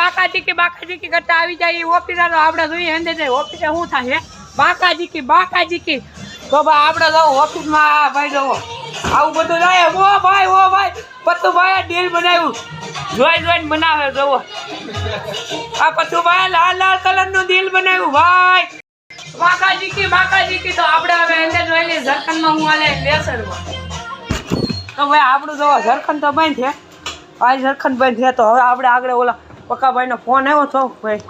બાકાજી કી કરતા આવી જાય ઓફિસર આપણે જોઈએ અંદર ઓફિસે શું થાય બાકાજી કી તો ભાઈ આપણે જાવ ઓફિસમાં ભાઈ જાવ આવું બધું જાય ઓ ભાઈ પતુભાઈ ડીલ બનાવ્યું જોઈને બનાવે જવો આ પતુભાઈ લાલ કલરનું ડીલ બનાવ્યું ભાઈ બાકાજી કી તો આપણે હવે અંદર જોઈ ઝરખંડમાં હું આલે લેસરમાં તો ભાઈ આપણું જો ઝરખંડ તો બંધ છે આ ઝરખંડ બંધ છે તો હવે આપણે આગળ ઓલા પક્કાભાઈનો ફોન આવ્યો છો ભાઈ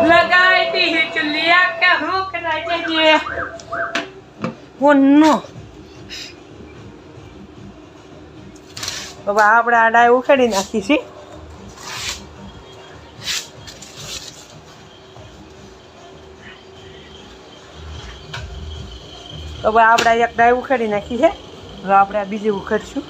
लगाई दी चुलिया का हुक राजे नो बाबा આપણે આ ડાય ઉખેડી નાખી છે તો ભાઈ આપણે એક ડાય ઉખેડી નાખી છે હવે આપણે આ બીજી ઉખેડશું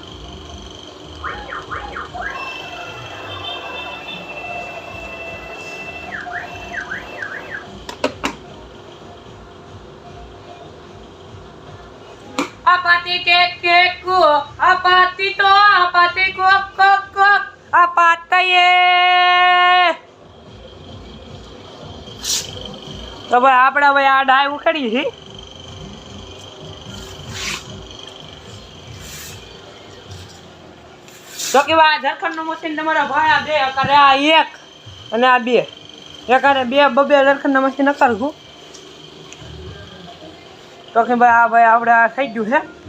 apati keku apati kok apataye તો ભાઈ આપણે હવે આ ડાય ઉખેડી છે તો કે આ ઝરખંડનું મશીન તમારા ભાઈ આ બે કરે આ એક અને આ બે એકાને બે ઝરખંડના મશીન કરશું તો કે ભાઈ આ ભાઈ આપણે આ થઈ ગયું છે